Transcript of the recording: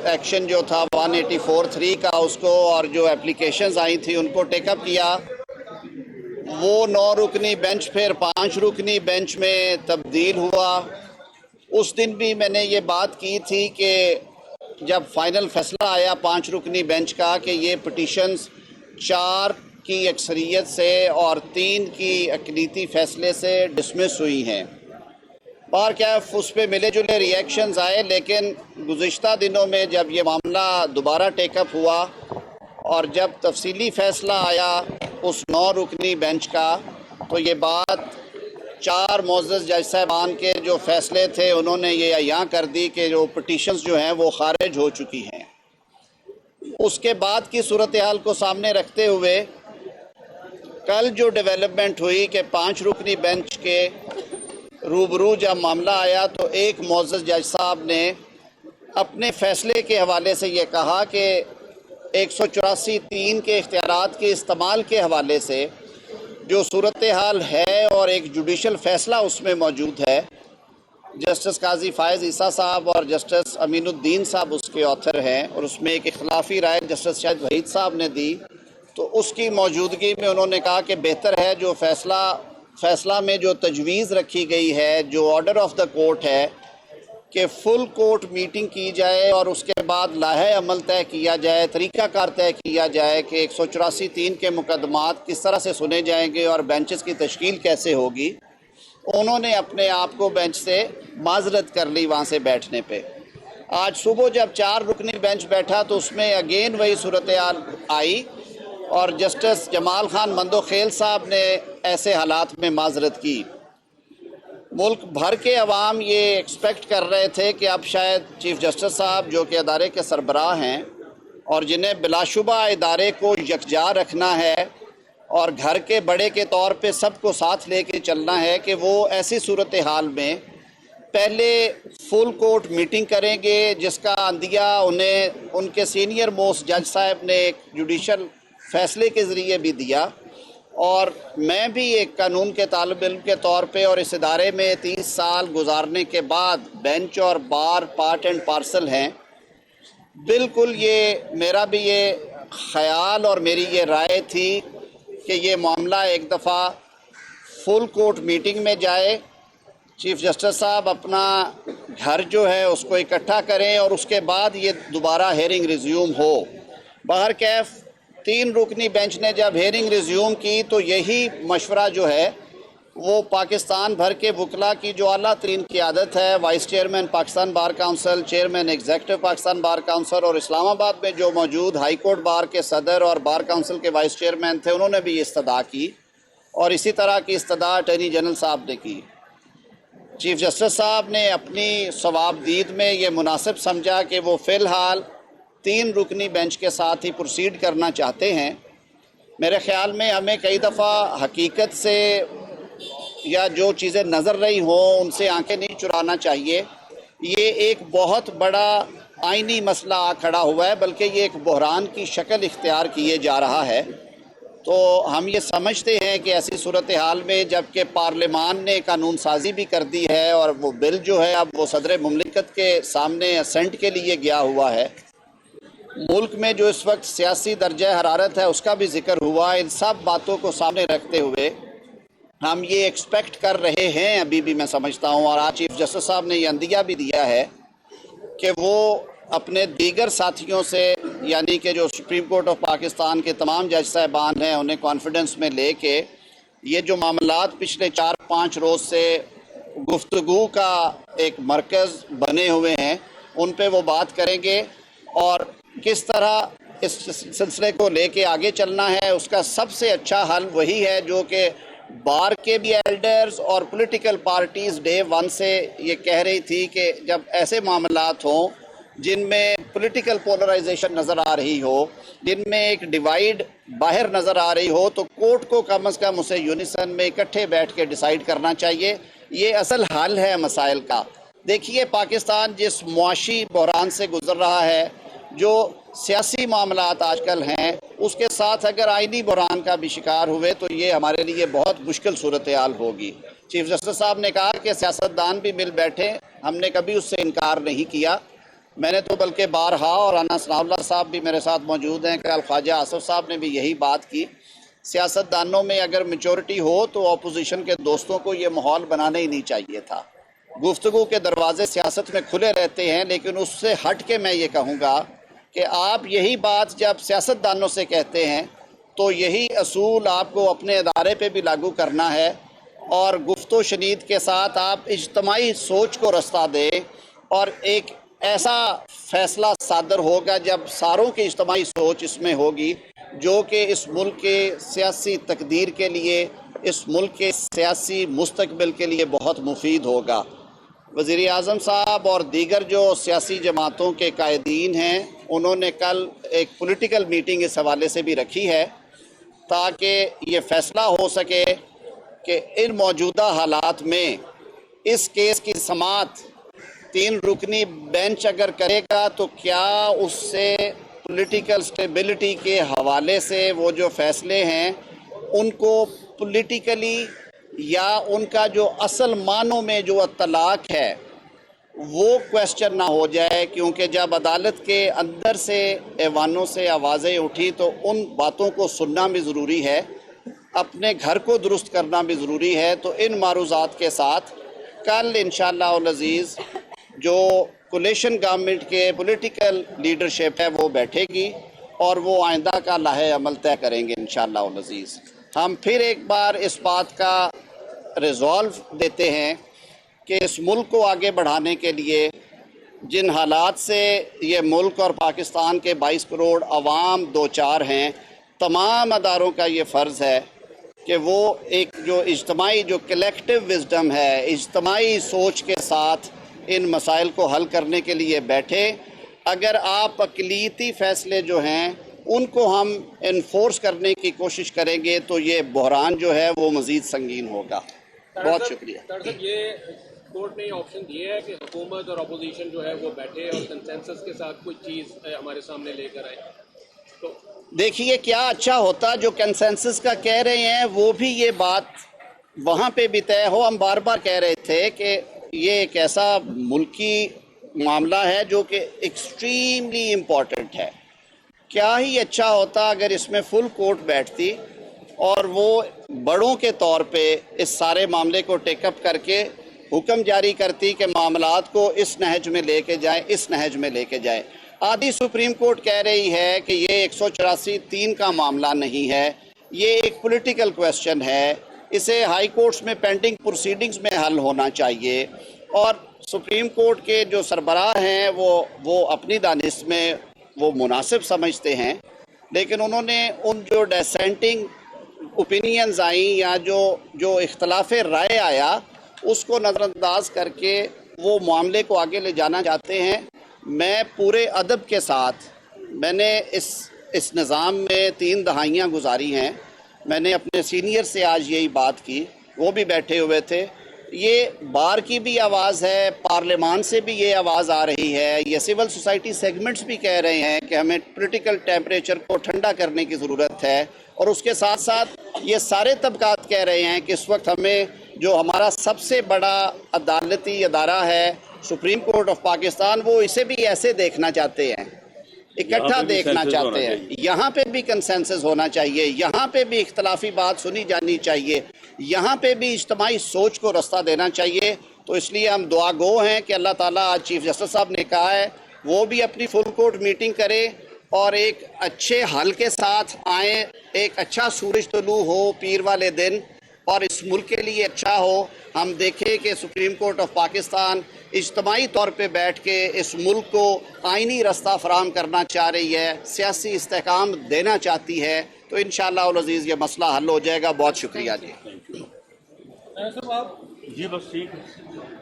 Action جو تھا 184(3) کا اس کو اور جو اپلیکیشنز آئی تھی ان کو ٹیک اپ کیا. وہ 9 رکنی بینچ پھر 5 رکنی بینچ میں تبدیل ہوا. اس دن بھی میں نے یہ بات کی تھی کہ جب فائنل فیصلہ آیا 5 رکنی بینچ کا کہ یہ پٹیشنز 4 کی اکثریت سے اور 3 کی اقلیتی فیصلے سے ڈسمس ہوئی ہیں. بہرکیف اس پہ ملے جلے ری ایکشنز آئے، لیکن گزشتہ دنوں میں جب یہ معاملہ دوبارہ ٹیک اپ ہوا اور جب تفصیلی فیصلہ آیا اس 9 رکنی بینچ کا، تو یہ بات 4 معزز جج صاحبان کے جو فیصلے تھے انہوں نے یہ عیاں کر دی کہ جو پٹیشنز جو ہیں وہ خارج ہو چکی ہیں. اس کے بعد کی صورتحال کو سامنے رکھتے ہوئے کل جو ڈیولپمنٹ ہوئی کہ 5 رکنی بینچ کے روبرو جب معاملہ آیا تو ایک معزز جج صاحب نے اپنے فیصلے کے حوالے سے یہ کہا کہ 184(3) کے اختیارات کے استعمال کے حوالے سے جو صورتحال ہے اور ایک جوڈیشل فیصلہ اس میں موجود ہے، جسٹس قاضی فائز عیسیٰ صاحب اور جسٹس امین الدین صاحب اس کے آتھر ہیں، اور اس میں ایک اختلافی رائے جسٹس شاہد وحید صاحب نے دی. تو اس کی موجودگی میں انہوں نے کہا کہ بہتر ہے جو فیصلہ میں جو تجویز رکھی گئی ہے، جو آرڈر آف دا کورٹ ہے کہ فل کورٹ میٹنگ کی جائے اور اس کے بعد لائحہ عمل طے کیا جائے، طریقہ کار طے کیا جائے کہ 184(3) کے مقدمات کس طرح سے سنے جائیں گے اور بینچز کی تشکیل کیسے ہوگی. انہوں نے اپنے آپ کو بینچ سے معذرت کر لی وہاں سے بیٹھنے پہ. آج صبح جب 4 رکنی بینچ بیٹھا تو اس میں اگین وہی صورتحال آئی اور جسٹس جمال خان مندوخیل صاحب نے ایسے حالات میں معذرت کی. ملک بھر کے عوام یہ ایکسپیکٹ کر رہے تھے کہ اب شاید چیف جسٹس صاحب جو کہ ادارے کے سربراہ ہیں اور جنہیں بلا شبہ ادارے کو یکجا رکھنا ہے اور گھر کے بڑے کے طور پہ سب کو ساتھ لے کے چلنا ہے، کہ وہ ایسی صورتحال میں پہلے فل کورٹ میٹنگ کریں گے جس کا عندیہ انہیں ان کے سینئر موسٹ جج صاحب نے ایک جوڈیشل فیصلے کے ذریعے بھی دیا. اور میں بھی ایک قانون کے طالب علم کے طور پہ اور اس ادارے میں 30 سال گزارنے کے بعد بینچ اور بار پارٹ اینڈ پارسل ہیں. بالکل یہ میرا بھی یہ خیال اور میری یہ رائے تھی کہ یہ معاملہ ایک دفعہ فل کورٹ میٹنگ میں جائے، چیف جسٹس صاحب اپنا گھر جو ہے اس کو اکٹھا کریں اور اس کے بعد یہ دوبارہ ہیئرنگ ریزیوم ہو. بہرکیف 3 رکنی بینچ نے جب ہیئرنگ ریزیوم کی تو یہی مشورہ جو ہے وہ پاکستان بھر کے وکلاء کی جو اعلیٰ ترین قیادت ہے، vice chairman Pakistan bar council, chairman executive Pakistan bar council, اور اسلام آباد میں جو موجود ہائی کورٹ بار کے صدر اور بار کونسل کے وائس چیئرمین تھے، انہوں نے بھی یہ استدعا کی، اور اسی طرح کی استدعا اٹارنی جنرل صاحب نے کی. چیف جسٹس صاحب نے اپنی صوابدید میں یہ مناسب سمجھا کہ وہ فی الحال 3 رکنی بینچ کے ساتھ ہی پروسیڈ کرنا چاہتے ہیں. میرے خیال میں ہمیں کئی دفعہ حقیقت سے یا جو چیزیں نظر رہی ہوں ان سے آنکھیں نہیں چرانا چاہیے. یہ ایک بہت بڑا آئینی مسئلہ کھڑا ہوا ہے، بلکہ یہ ایک بحران کی شکل اختیار کیے جا رہا ہے. تو ہم یہ سمجھتے ہیں کہ ایسی صورتحال میں جب کہ پارلیمان نے قانون سازی بھی کر دی ہے اور وہ بل جو ہے اب وہ صدر مملکت کے سامنے اسینٹ کے لیے گیا ہوا ہے، ملک میں جو اس وقت سیاسی درجہ حرارت ہے اس کا بھی ذکر ہوا، ان سب باتوں کو سامنے رکھتے ہوئے ہم یہ ایکسپیکٹ کر رہے ہیں ابھی بھی، میں سمجھتا ہوں، اور آج چیف جسٹس صاحب نے یہ عندیہ بھی دیا ہے کہ وہ اپنے دیگر ساتھیوں سے، یعنی کہ جو سپریم کورٹ آف پاکستان کے تمام جج صاحبان ہیں، انہیں کانفیڈنس میں لے کے یہ جو معاملات پچھلے 4-5 روز سے گفتگو کا ایک مرکز بنے ہوئے ہیں ان پہ وہ بات کریں گے، اور کس طرح اس سلسلے کو لے کے آگے چلنا ہے. اس کا سب سے اچھا حل وہی ہے جو کہ بار کے بھی ایلڈرز اور پولیٹیکل پارٹیز ڈے 1 سے یہ کہہ رہی تھی کہ جب ایسے معاملات ہوں جن میں پولیٹیکل پولرائزیشن نظر آ رہی ہو، جن میں ایک ڈیوائیڈ باہر نظر آ رہی ہو، تو کورٹ کو کم از کم اسے یونیسن میں اکٹھے بیٹھ کے ڈیسائیڈ کرنا چاہیے. یہ اصل حل ہے مسائل کا. دیکھیے پاکستان جس معاشی بحران سے گزر رہا ہے، جو سیاسی معاملات آج کل ہیں، اس کے ساتھ اگر آئینی بحران کا بھی شکار ہوئے تو یہ ہمارے لیے بہت مشکل صورتحال ہوگی. چیف جسٹس صاحب نے کہا کہ سیاستدان بھی مل بیٹھے، ہم نے کبھی اس سے انکار نہیں کیا، میں نے تو بلکہ بارہا، اور رانا ثناء اللہ صاحب بھی میرے ساتھ موجود ہیں، کل خواجہ آصف صاحب نے بھی یہی بات کی، سیاست دانوں میں اگر میچورٹی ہو تو اپوزیشن کے دوستوں کو یہ ماحول بنانا ہی نہیں چاہیے تھا۔ گفتگو کے دروازے سیاست میں کھلے رہتے ہیں، لیکن اس سے ہٹ کے میں یہ کہوں گا کہ آپ یہی بات جب سیاست دانوں سے کہتے ہیں تو یہی اصول آپ کو اپنے ادارے پہ بھی لاگو کرنا ہے، اور گفت و شنید کے ساتھ آپ اجتماعی سوچ کو رستہ دیں، اور ایک ایسا فیصلہ صادر ہوگا جب ساروں کی اجتماعی سوچ اس میں ہوگی جو کہ اس ملک کے سیاسی تقدیر کے لیے، اس ملک کے سیاسی مستقبل کے لیے بہت مفید ہوگا۔ وزیر اعظم صاحب اور دیگر جو سیاسی جماعتوں کے قائدین ہیں، انہوں نے کل ایک پولیٹیکل میٹنگ اس حوالے سے بھی رکھی ہے تاکہ یہ فیصلہ ہو سکے کہ ان موجودہ حالات میں اس کیس کی سماعت 3 رکنی بینچ اگر کرے گا تو کیا اس سے پولیٹیکل سٹیبلٹی کے حوالے سے وہ جو فیصلے ہیں ان کو پولیٹیکلی یا ان کا جو اصل معنوں میں جو اطلاق ہے وہ کویسچن نہ ہو جائے، کیونکہ جب عدالت کے اندر سے ایوانوں سے آوازیں اٹھی تو ان باتوں کو سننا بھی ضروری ہے، اپنے گھر کو درست کرنا بھی ضروری ہے۔ تو ان معروضات کے ساتھ کل انشاءاللہ العزیز جو کولیشن گورنمنٹ کے پولیٹیکل لیڈرشپ ہے وہ بیٹھے گی اور وہ آئندہ کا لائحہ عمل طے کریں گے انشاءاللہ العزیز۔ ہم پھر ایک بار اس بات کا ریزولو دیتے ہیں کہ اس ملک کو آگے بڑھانے کے لیے جن حالات سے یہ ملک اور پاکستان کے 22 کروڑ عوام دوچار ہیں، تمام اداروں کا یہ فرض ہے کہ وہ ایک جو اجتماعی جو کلیکٹیو وزڈم ہے، اجتماعی سوچ کے ساتھ ان مسائل کو حل کرنے کے لیے بیٹھے۔ اگر آپ اقلیتی فیصلے جو ہیں ان کو ہم انفورس کرنے کی کوشش کریں گے تو یہ بحران جو ہے وہ مزید سنگین ہوگا۔ بہت شکریہ۔ صاحب یہ کورٹ نے یہ آپشن دیا ہے کہ حکومت اور اپوزیشن جو ہے وہ بیٹھے اور کنسنسس کے ساتھ کوئی چیز ہمارے سامنے لے کر آئے، تو دیکھیے کیا اچھا ہوتا جو کنسنسس کا کہہ رہے ہیں وہ بھی یہ بات وہاں پہ بھی طے ہو۔ ہم بار بار کہہ رہے تھے کہ یہ ایک ایسا ملکی معاملہ ہے جو کہ ایکسٹریملی امپورٹنٹ ہے۔ کیا ہی اچھا ہوتا اگر اس میں فل کورٹ بیٹھتی اور وہ بڑوں کے طور پہ اس سارے معاملے کو ٹیک اپ کر کے حکم جاری کرتی کہ معاملات کو اس نہج میں لے کے جائیں، اس نہج میں لے کے جائیں۔ آدھی سپریم کورٹ کہہ رہی ہے کہ یہ 184(3) کا معاملہ نہیں ہے، یہ ایک پولیٹیکل کویسچن ہے، اسے ہائی کورٹس میں پینڈنگ پروسیڈنگز میں حل ہونا چاہیے، اور سپریم کورٹ کے جو سربراہ ہیں وہ اپنی دانش میں وہ مناسب سمجھتے ہیں، لیکن انہوں نے ان جو ڈیسینٹنگ اوپینینز آئیں یا جو اختلاف رائے آیا اس کو نظر انداز کر کے وہ معاملے کو آگے لے جانا چاہتے ہیں۔ میں پورے ادب کے ساتھ میں نے اس نظام میں 3 دہائیاں گزاری ہیں، میں نے اپنے سینئر سے آج یہی بات کی، وہ بھی بیٹھے ہوئے تھے۔ یہ بار کی بھی آواز ہے، پارلیمان سے بھی یہ آواز آ رہی ہے، یہ سول سوسائٹی سیگمنٹس بھی کہہ رہے ہیں کہ ہمیں پولیٹیکل ٹیمپریچر کو ٹھنڈا کرنے کی ضرورت ہے، اور اس کے ساتھ ساتھ یہ سارے طبقات کہہ رہے ہیں کہ اس وقت ہمیں جو ہمارا سب سے بڑا عدالتی ادارہ ہے سپریم کورٹ آف پاکستان، وہ اسے بھی ایسے دیکھنا چاہتے ہیں، اکٹھا دیکھنا چاہتے ہیں۔ یہاں پہ بھی کنسنسس ہونا چاہیے، یہاں پہ بھی اختلافی بات سنی جانی چاہیے، یہاں پہ بھی اجتماعی سوچ کو رستہ دینا چاہیے۔ تو اس لیے ہم دعا گو ہیں کہ اللہ تعالیٰ، آج چیف جسٹس صاحب نے کہا ہے وہ بھی اپنی فل کورٹ میٹنگ کرے اور ایک اچھے حل کے ساتھ آئیں، ایک اچھا سورج طلوع ہو پیر والے دن، اور اس ملک کے لیے اچھا ہو۔ ہم دیکھیں کہ سپریم کورٹ آف پاکستان اجتماعی طور پہ بیٹھ کے اس ملک کو آئینی رستہ فراہم کرنا چاہ رہی ہے، سیاسی استحکام دینا چاہتی ہے، تو انشاءاللہ العزیز یہ مسئلہ حل ہو جائے گا۔ بہت شکریہ جی۔ صاحب آپ جی بس ٹھیک ہے۔